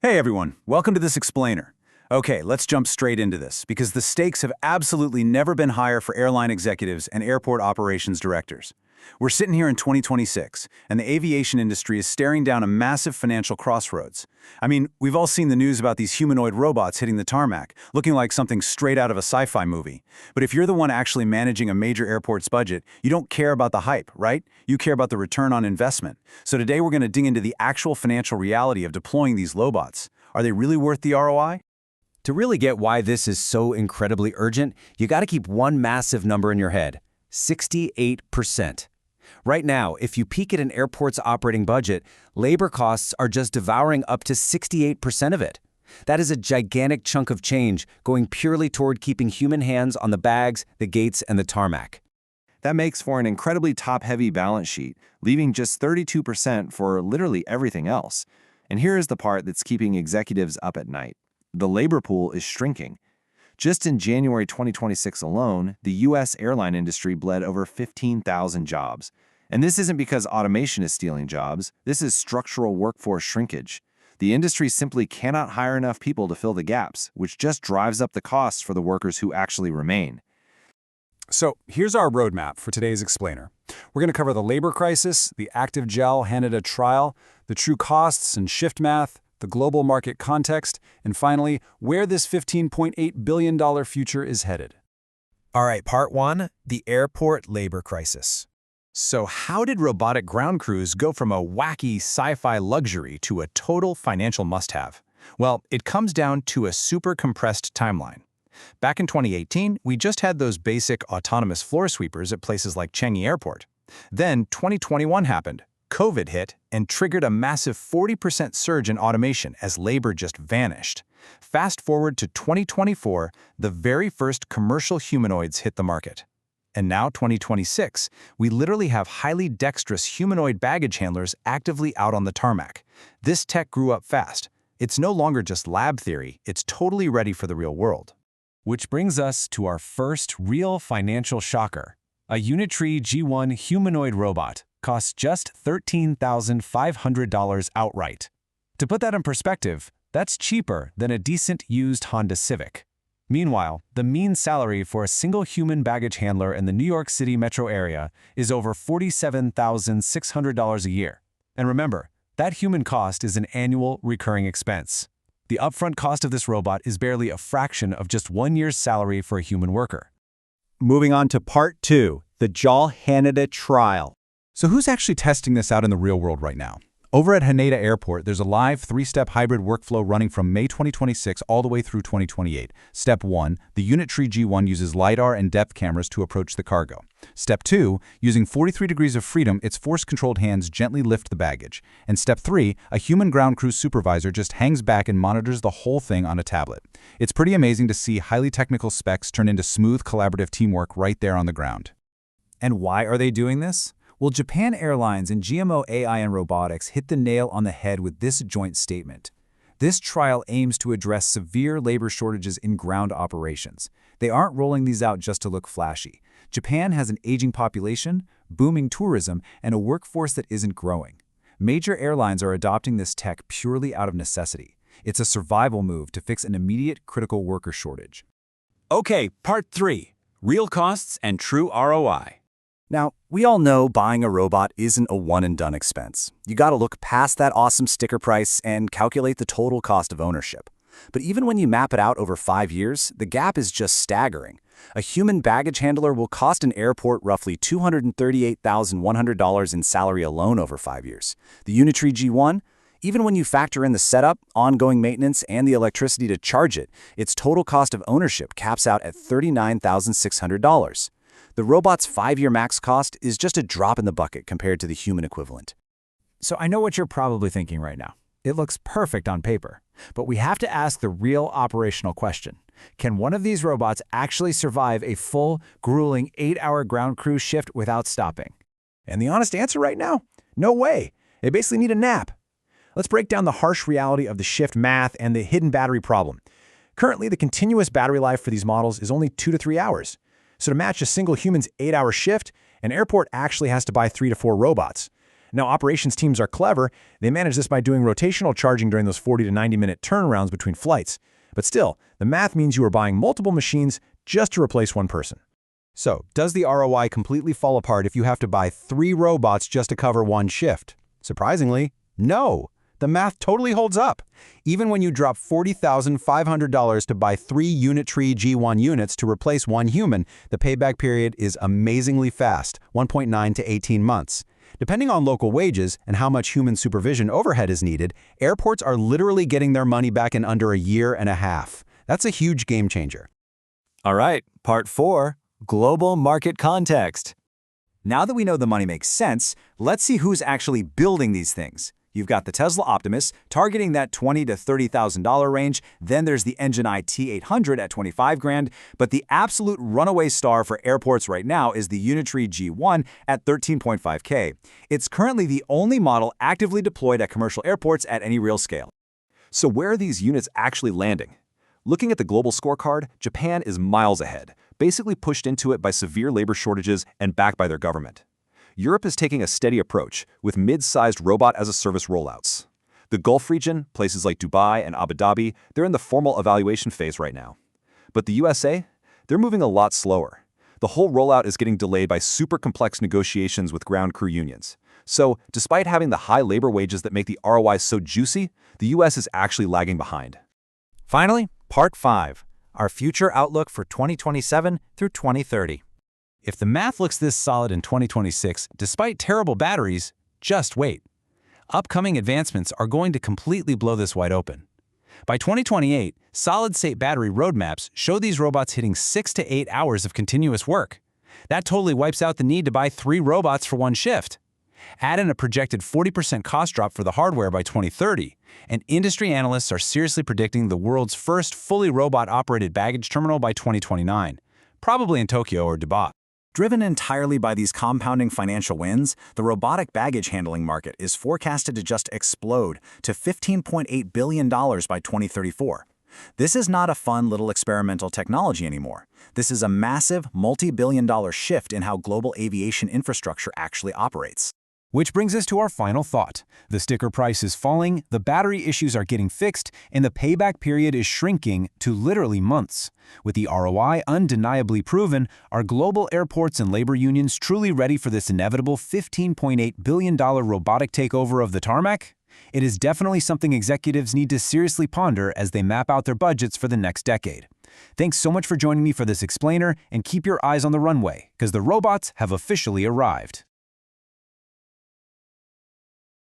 Hey everyone, welcome to this explainer. Okay, let's jump straight into this, because the stakes have absolutely never been higher for airline executives and airport operations directors. We're sitting here in 2026, and the aviation industry is staring down a massive financial crossroads. I mean, we've all seen the news about these humanoid robots hitting the tarmac, looking like something straight out of a sci-fi movie. But if you're the one actually managing a major airport's budget, you don't care about the hype, right? You care about the return on investment. So today we're going to dig into the actual financial reality of deploying these robots. Are they really worth the ROI? To really get why this is so incredibly urgent, you got to keep one massive number in your head: 68%. Right now, if you peek at an airport's operating budget, labor costs are just devouring up to 68% of it. That is a gigantic chunk of change going purely toward keeping human hands on the bags, the gates, and the tarmac. That makes for an incredibly top-heavy balance sheet, leaving just 32% for literally everything else. And here is the part that's keeping executives up at night. The labor pool is shrinking. Just in January 2026 alone, the U.S. airline industry bled over 15,000 jobs. And this isn't because automation is stealing jobs. This is structural workforce shrinkage. The industry simply cannot hire enough people to fill the gaps, which just drives up the costs for the workers who actually remain. So here's our roadmap for today's explainer. We're going to cover the labor crisis, the active gel Haneda trial, the true costs and shift math, the global market context, and finally, where this $15.8 billion future is headed. All right, part one, the airport labor crisis. So how did robotic ground crews go from a wacky sci-fi luxury to a total financial must-have? Well, it comes down to a super compressed timeline. Back in 2018, we just had those basic autonomous floor sweepers at places like Changi Airport. Then 2021 happened. COVID hit and triggered a massive 40% surge in automation as labor just vanished. Fast forward to 2024, the very first commercial humanoids hit the market. And now, 2026, we literally have highly dexterous humanoid baggage handlers actively out on the tarmac. This tech grew up fast. It's no longer just lab theory, it's totally ready for the real world. Which brings us to our first real financial shocker. A Unitree G1 humanoid robot costs just $13,500 outright. To put that in perspective, that's cheaper than a decent used Honda Civic. Meanwhile, the mean salary for a single human baggage handler in the New York City metro area is over $47,600 a year. And remember, that human cost is an annual recurring expense. The upfront cost of this robot is barely a fraction of just 1 year's salary for a human worker. Moving on to part two, the JAL Haneda trial. So who's actually testing this out in the real world right now? Over at Haneda Airport, there's a live three-step hybrid workflow running from May 2026 all the way through 2028. Step 1, the Unitree G1 uses LiDAR and depth cameras to approach the cargo. Step 2, using 43 degrees of freedom, its force-controlled hands gently lift the baggage. And Step 3, a human ground crew supervisor just hangs back and monitors the whole thing on a tablet. It's pretty amazing to see highly technical specs turn into smooth collaborative teamwork right there on the ground. And why are they doing this? Well, Japan Airlines and GMO AI and Robotics hit the nail on the head with this joint statement. This trial aims to address severe labor shortages in ground operations. They aren't rolling these out just to look flashy. Japan has an aging population, booming tourism, and a workforce that isn't growing. Major airlines are adopting this tech purely out of necessity. It's a survival move to fix an immediate critical worker shortage. Okay, part three, real costs and true ROI. Now, we all know buying a robot isn't a one-and-done expense. You gotta look past that awesome sticker price and calculate the total cost of ownership. But even when you map it out over 5 years, the gap is just staggering. A human baggage handler will cost an airport roughly $238,100 in salary alone over 5 years. The Unitree G1, even when you factor in the setup, ongoing maintenance, and the electricity to charge it, its total cost of ownership caps out at $39,600. The robot's 5-year max cost is just a drop in the bucket compared to the human equivalent. So I know what you're probably thinking right now. It looks perfect on paper, but we have to ask the real operational question. Can one of these robots actually survive a full, grueling 8-hour ground crew shift without stopping? And the honest answer right now? No way. They basically need a nap. Let's break down the harsh reality of the shift math and the hidden battery problem. Currently, the continuous battery life for these models is only 2 to 3 hours. So to match a single human's 8-hour shift, an airport actually has to buy 3 to 4 robots. Now, operations teams are clever. They manage this by doing rotational charging during those 40 to 90-minute turnarounds between flights. But still, the math means you are buying multiple machines just to replace one person. So, does the ROI completely fall apart if you have to buy 3 robots just to cover one shift? Surprisingly, no. The math totally holds up. Even when you drop $40,500 to buy 3 Unitree G1 units to replace one human, the payback period is amazingly fast, 1.9 to 18 months. Depending on local wages and how much human supervision overhead is needed, airports are literally getting their money back in under a year and a half. That's a huge game changer. All right, part 4, global market context. Now that we know the money makes sense, let's see who's actually building these things. You've got the Tesla Optimus targeting that $20,000 to $30,000 range. Then there's the Engine IT800 at $25,000. But the absolute runaway star for airports right now is the Unitree G1 at $13.5K. It's currently the only model actively deployed at commercial airports at any real scale. So where are these units actually landing? Looking at the global scorecard, Japan is miles ahead, basically pushed into it by severe labor shortages and backed by their government. Europe is taking a steady approach, with mid-sized robot-as-a-service rollouts. The Gulf region, places like Dubai and Abu Dhabi, they're in the formal evaluation phase right now. But the USA, they're moving a lot slower. The whole rollout is getting delayed by super complex negotiations with ground crew unions. So, despite having the high labor wages that make the ROI so juicy, the US is actually lagging behind. Finally, part 5, our future outlook for 2027 through 2030. If the math looks this solid in 2026, despite terrible batteries, just wait. Upcoming advancements are going to completely blow this wide open. By 2028, solid-state battery roadmaps show these robots hitting 6 to 8 hours of continuous work. That totally wipes out the need to buy 3 robots for one shift. Add in a projected 40% cost drop for the hardware by 2030, and industry analysts are seriously predicting the world's first fully robot-operated baggage terminal by 2029, probably in Tokyo or Dubai. Driven entirely by these compounding financial wins, the robotic baggage handling market is forecasted to just explode to $15.8 billion by 2034. This is not a fun little experimental technology anymore. This is a massive, multi-billion-dollar shift in how global aviation infrastructure actually operates. Which brings us to our final thought. The sticker price is falling, the battery issues are getting fixed, and the payback period is shrinking to literally months. With the ROI undeniably proven, are global airports and labor unions truly ready for this inevitable $15.8 billion robotic takeover of the tarmac? It is definitely something executives need to seriously ponder as they map out their budgets for the next decade. Thanks so much for joining me for this explainer, and keep your eyes on the runway, because the robots have officially arrived.